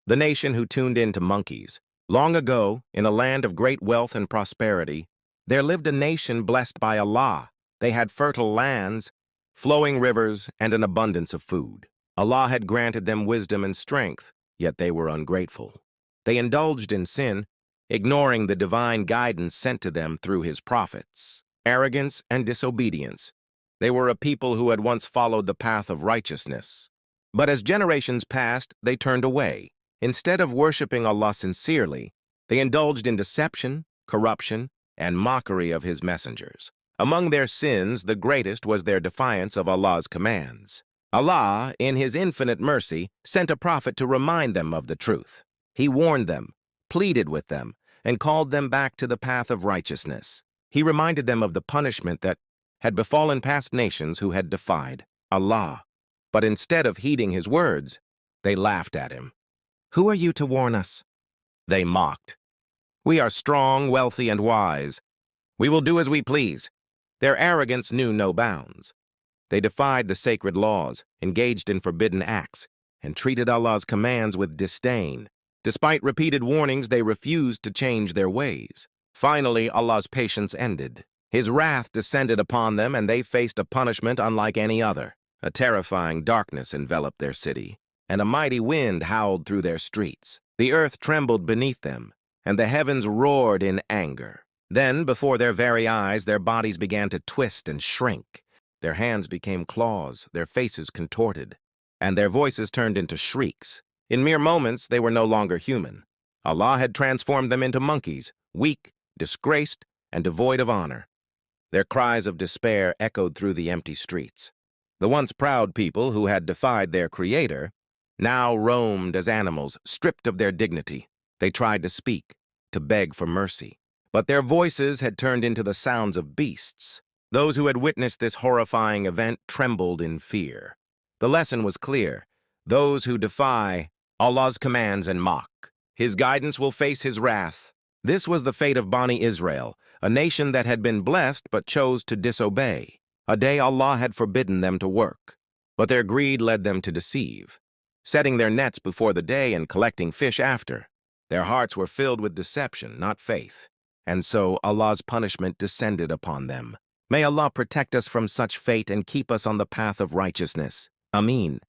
the nation who tuned in to monkeys. Long ago, in a land of great wealth and prosperity, there lived a nation blessed by Allah. They had fertile lands, flowing rivers, and an abundance of food. Allah had granted them wisdom and strength, yet they were ungrateful. They indulged in sin, ignoring the divine guidance sent to them through His prophets. Arrogance and disobedience. They were a people who had once followed the path of righteousness. But as generations passed, they turned away. Instead of worshiping Allah sincerely, they indulged in deception, corruption, and mockery of His messengers. Among their sins, the greatest was their defiance of Allah's commands. Allah, in His infinite mercy, sent a prophet to remind them of the truth. He warned them, pleaded with them, and called them back to the path of righteousness. He reminded them of the punishment that had befallen past nations who had defied Allah. But instead of heeding His words, they laughed at Him. "Who are you to warn us?" they mocked. "We are strong, wealthy, and wise. We will do as we please." Their arrogance knew no bounds. They defied the sacred laws, engaged in forbidden acts, and treated Allah's commands with disdain. Despite repeated warnings, they refused to change their ways. Finally, Allah's patience ended. His wrath descended upon them, and they faced a punishment unlike any other. A terrifying darkness enveloped their city, and a mighty wind howled through their streets. The earth trembled beneath them, and the heavens roared in anger. Then, before their very eyes, their bodies began to twist and shrink. Their hands became claws, their faces contorted, and their voices turned into shrieks. In mere moments, they were no longer human. Allah had transformed them into monkeys, weak, disgraced, and devoid of honor. Their cries of despair echoed through the empty streets. The once proud people who had defied their Creator now roamed as animals, stripped of their dignity. They tried to speak, to beg for mercy, but their voices had turned into the sounds of beasts. Those who had witnessed this horrifying event trembled in fear. The lesson was clear. Those who defy Allah's commands and mock His guidance will face His wrath. This was the fate of Bani Israel, a nation that had been blessed but chose to disobey. A day Allah had forbidden them to work, but their greed led them to deceive, setting their nets before the day and collecting fish after. Their hearts were filled with deception, not faith, and so Allah's punishment descended upon them. May Allah protect us from such fate and keep us on the path of righteousness. Ameen.